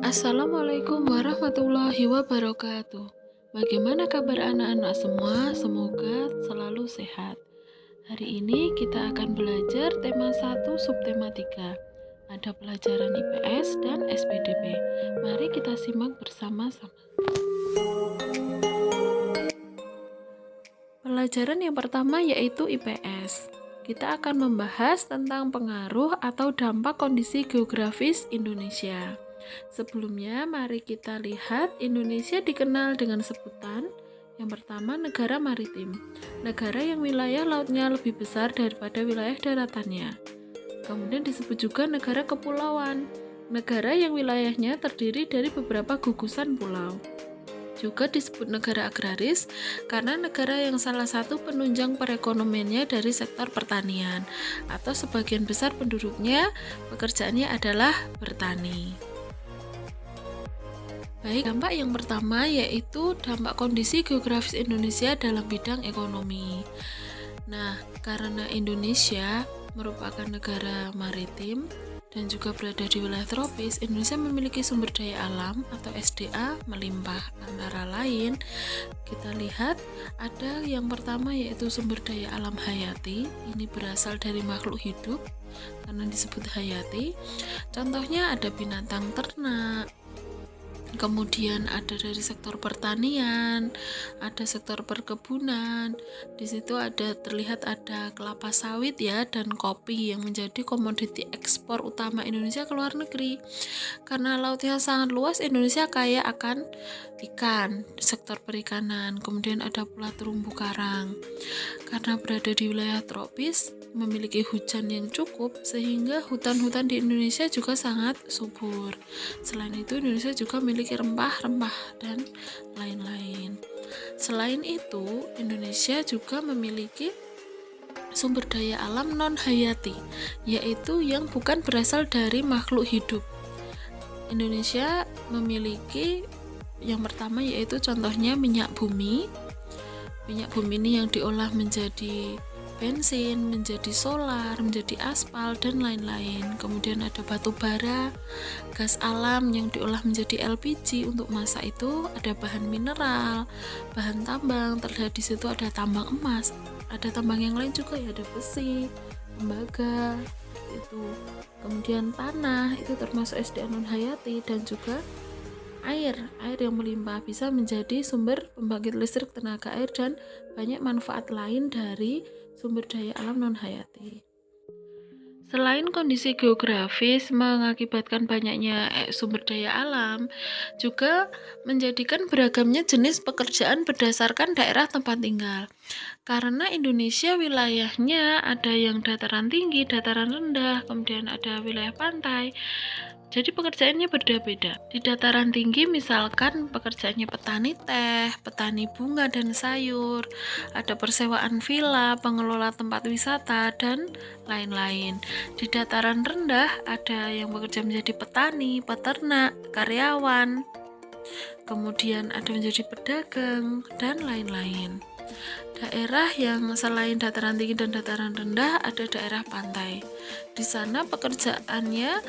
Assalamualaikum warahmatullahi wabarakatuh. Bagaimana kabar anak-anak semua? Semoga selalu sehat. Hari ini kita akan belajar tema 1 subtema 3. Ada pelajaran IPS dan SPDP. Mari kita simak bersama-sama. Pelajaran yang pertama yaitu IPS. Kita akan membahas tentang pengaruh atau dampak kondisi geografis Indonesia. Sebelumnya, mari kita lihat Indonesia dikenal dengan sebutan yang pertama, negara maritim. Negara yang wilayah lautnya lebih besar daripada wilayah daratannya. Kemudian disebut juga negara kepulauan. Negara yang wilayahnya terdiri dari beberapa gugusan pulau. Juga disebut negara agraris karena negara yang salah satu penunjang perekonomiannya dari sektor pertanian atau sebagian besar penduduknya pekerjaannya adalah bertani. Baik, dampak yang pertama yaitu dampak kondisi geografis Indonesia dalam bidang ekonomi. Nah, karena Indonesia merupakan negara maritim dan juga berada di wilayah tropis, Indonesia memiliki sumber daya alam atau SDA melimpah. Antara lain, kita lihat ada yang pertama yaitu sumber daya alam hayati. Ini berasal dari makhluk hidup karena disebut hayati. Contohnya ada binatang ternak, kemudian ada dari sektor pertanian, ada sektor perkebunan. Di situ terlihat ada kelapa sawit ya dan kopi yang menjadi komoditi ekspor utama Indonesia ke luar negeri. Karena lautnya sangat luas, Indonesia kaya akan ikan, sektor perikanan. Kemudian ada pula terumbu karang. Karena berada di wilayah tropis, memiliki hujan yang cukup sehingga hutan-hutan di Indonesia juga sangat subur. Selain itu, Indonesia juga memiliki rempah-rempah dan lain-lain. Selain itu, Indonesia juga memiliki sumber daya alam non-hayati, yaitu yang bukan berasal dari makhluk hidup. Indonesia memiliki yang pertama yaitu contohnya minyak bumi. Minyak bumi ini yang diolah menjadi bensin, menjadi solar, menjadi aspal, dan lain-lain. Kemudian ada batu bara, gas alam yang diolah menjadi LPG. Untuk masa itu ada bahan mineral, bahan tambang, terlihat di situ ada tambang emas, ada tambang yang lain juga ya, ada besi, tembaga, itu. Kemudian tanah itu termasuk SDA non hayati, dan juga air yang melimpah bisa menjadi sumber pembangkit listrik tenaga air dan banyak manfaat lain dari sumber daya alam non hayati. Selain kondisi geografis mengakibatkan banyaknya sumber daya alam, juga menjadikan beragamnya jenis pekerjaan berdasarkan daerah tempat tinggal. Karena Indonesia wilayahnya ada yang dataran tinggi, dataran rendah, kemudian ada wilayah pantai. Jadi pekerjaannya berbeda-beda. Di dataran tinggi misalkan pekerjaannya petani teh, petani bunga dan sayur, ada persewaan villa, pengelola tempat wisata, dan lain-lain. Di dataran rendah ada yang bekerja menjadi petani, peternak, karyawan, kemudian ada menjadi pedagang, dan lain-lain. Daerah yang selain dataran tinggi dan dataran rendah ada daerah pantai. Di sana pekerjaannya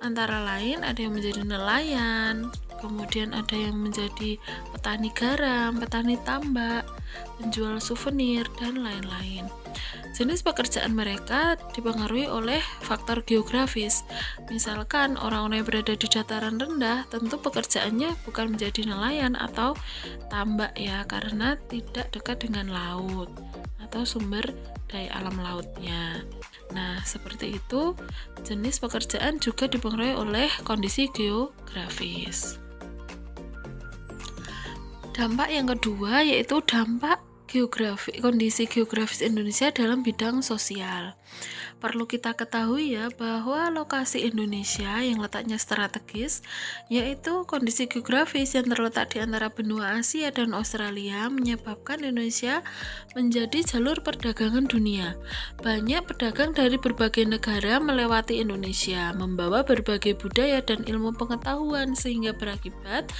antara lain ada yang menjadi nelayan, kemudian ada yang menjadi petani garam, petani tambak, penjual souvenir, dan lain-lain. Jenis pekerjaan mereka dipengaruhi oleh faktor geografis. Misalkan orang-orang yang berada di dataran rendah tentu pekerjaannya bukan menjadi nelayan atau tambak ya, karena tidak dekat dengan laut atau sumber daya alam lautnya. Nah, seperti itu jenis pekerjaan juga dipengaruhi oleh kondisi geografis. Dampak yang kedua yaitu dampak kondisi geografis Indonesia dalam bidang sosial. Perlu kita ketahui ya bahwa lokasi Indonesia yang letaknya strategis yaitu kondisi geografis yang terletak di antara benua Asia dan Australia menyebabkan Indonesia menjadi jalur perdagangan dunia. Banyak pedagang dari berbagai negara melewati Indonesia, membawa berbagai budaya dan ilmu pengetahuan sehingga berakibat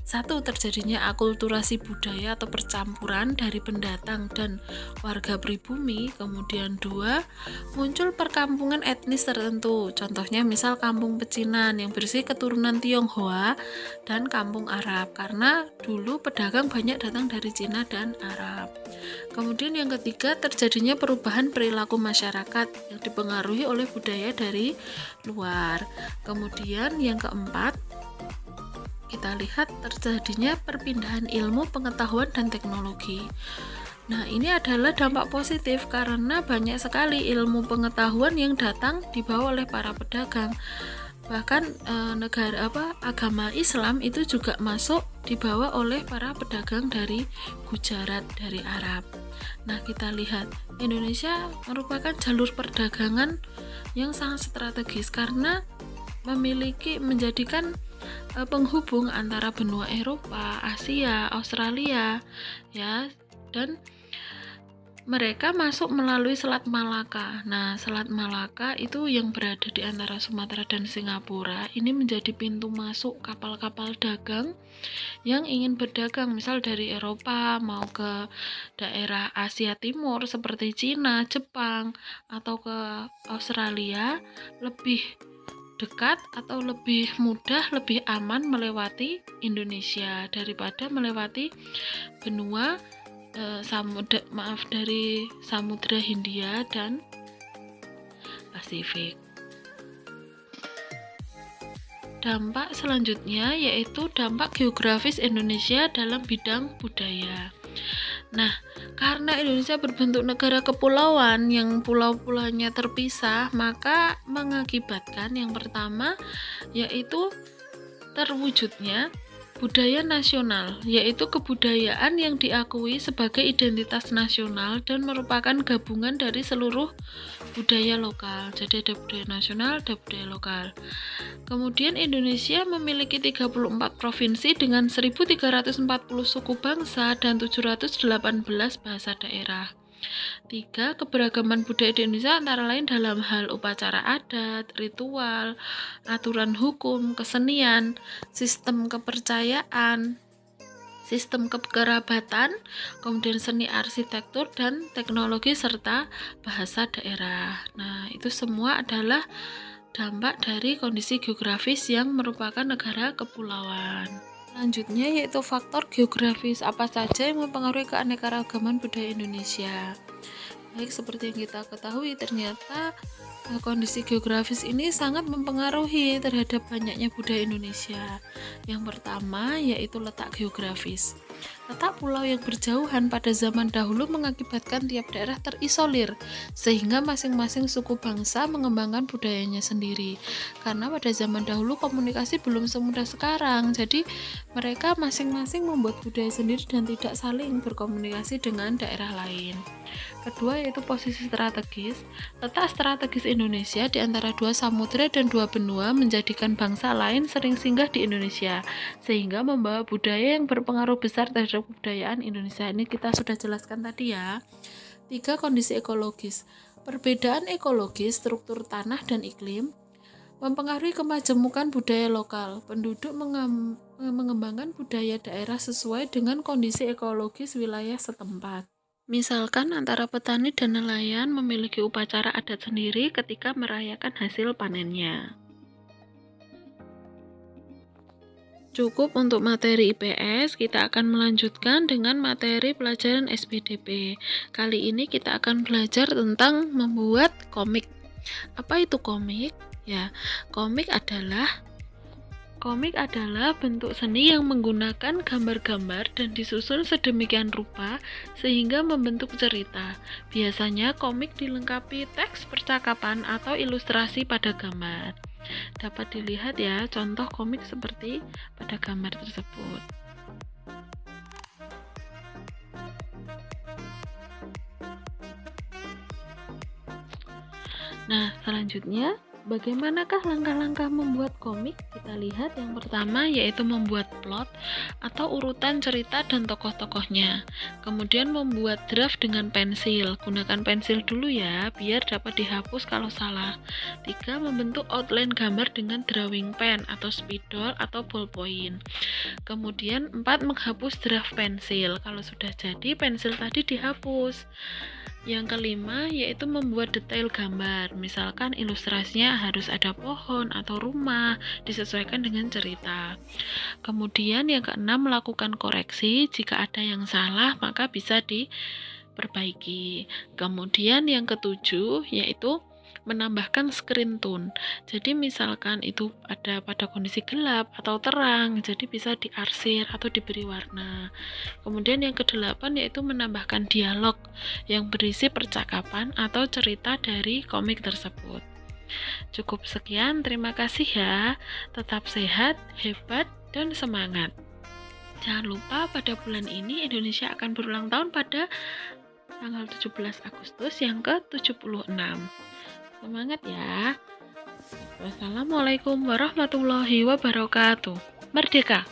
satu, terjadinya akulturasi budaya atau percampuran dari pendatang dan warga pribumi. Kemudian dua, muncul muncul perkampungan etnis tertentu. Contohnya misal kampung pecinan yang berisi keturunan Tionghoa dan kampung Arab, karena dulu pedagang banyak datang dari Cina dan Arab. Kemudian yang ketiga, terjadinya perubahan perilaku masyarakat yang dipengaruhi oleh budaya dari luar. Kemudian yang keempat, kita lihat terjadinya perpindahan ilmu, pengetahuan, dan teknologi. Nah, ini adalah dampak positif karena banyak sekali ilmu pengetahuan yang datang dibawa oleh para pedagang. Bahkan agama Islam itu juga masuk dibawa oleh para pedagang dari Gujarat, dari Arab. Nah, kita lihat Indonesia merupakan jalur perdagangan yang sangat strategis karena menjadikan penghubung antara benua Eropa, Asia, Australia, ya, dan mereka masuk melalui Selat Malaka. Nah, Selat Malaka itu yang berada di antara Sumatera dan Singapura. Ini menjadi pintu masuk kapal-kapal dagang yang ingin berdagang, misal dari Eropa mau ke daerah Asia Timur seperti Cina, Jepang, atau ke Australia. Lebih dekat atau lebih mudah, lebih aman melewati Indonesia daripada melewati benua dari Samudra Hindia dan Pasifik. Dampak selanjutnya yaitu dampak geografis Indonesia dalam bidang budaya. Nah, karena Indonesia berbentuk negara kepulauan yang pulau-pulaunya terpisah, maka mengakibatkan yang pertama yaitu terwujudnya budaya nasional, yaitu kebudayaan yang diakui sebagai identitas nasional dan merupakan gabungan dari seluruh budaya lokal. Jadi ada budaya nasional, ada budaya lokal. Kemudian Indonesia memiliki 34 provinsi dengan 1.340 suku bangsa dan 718 bahasa daerah. 3. Keberagaman budaya di Indonesia antara lain dalam hal upacara adat, ritual, aturan hukum, kesenian, sistem kepercayaan, sistem kekerabatan, kemudian seni arsitektur dan teknologi serta bahasa daerah. Nah, itu semua adalah dampak dari kondisi geografis yang merupakan negara kepulauan. Selanjutnya yaitu faktor geografis. Apa saja yang mempengaruhi keanekaragaman budaya Indonesia? Baik, seperti yang kita ketahui, ternyata kondisi geografis ini sangat mempengaruhi terhadap banyaknya budaya Indonesia. Yang pertama yaitu letak geografis. Letak pulau yang berjauhan pada zaman dahulu mengakibatkan tiap daerah terisolir, sehingga masing-masing suku bangsa mengembangkan budayanya sendiri. Karena pada zaman dahulu komunikasi belum semudah sekarang, jadi mereka masing-masing membuat budaya sendiri dan tidak saling berkomunikasi dengan daerah lain. Kedua yaitu posisi strategis. Letak strategis Indonesia di antara dua samudera dan dua benua menjadikan bangsa lain sering singgah di Indonesia, sehingga membawa budaya yang berpengaruh besar terhadap kebudayaan Indonesia. Ini kita sudah jelaskan tadi ya. 3. Kondisi ekologis. Perbedaan ekologis, struktur tanah dan iklim mempengaruhi kemajemukan budaya lokal. Penduduk mengembangkan budaya daerah sesuai dengan kondisi ekologis wilayah setempat. Misalkan antara petani dan nelayan memiliki upacara adat sendiri ketika merayakan hasil panennya. Cukup untuk materi IPS, kita akan melanjutkan dengan materi pelajaran SPDP. Kali ini kita akan belajar tentang membuat komik. Apa itu komik? Ya, komik adalah bentuk seni yang menggunakan gambar-gambar dan disusun sedemikian rupa sehingga membentuk cerita. Biasanya komik dilengkapi teks percakapan atau ilustrasi pada gambar. Dapat dilihat ya contoh komik seperti pada gambar tersebut. Nah, selanjutnya bagaimanakah langkah-langkah membuat komik? Kita lihat yang pertama yaitu membuat plot atau urutan cerita dan tokoh-tokohnya. Kemudian membuat draft dengan pensil. Gunakan pensil dulu ya, biar dapat dihapus kalau salah. 3. Membentuk outline gambar dengan drawing pen atau spidol atau ballpoint. Kemudian 4. Menghapus draft pensil. Kalau sudah jadi, pensil tadi dihapus. Yang kelima yaitu membuat detail gambar, misalkan ilustrasinya harus ada pohon atau rumah, disesuaikan dengan cerita. Kemudian yang keenam, melakukan koreksi, jika ada yang salah maka bisa diperbaiki. Kemudian yang ketujuh yaitu menambahkan screen tone. Jadi misalkan itu ada pada kondisi gelap atau terang, jadi bisa diarsir atau diberi warna. Kemudian yang kedelapan yaitu menambahkan dialog yang berisi percakapan atau cerita dari komik tersebut. Cukup sekian, terima kasih ya. Tetap sehat, hebat, dan semangat. Jangan lupa pada bulan ini Indonesia akan berulang tahun pada tanggal 17 Agustus yang ke-76. Semangat ya. Wassalamualaikum warahmatullahi wabarakatuh. Merdeka!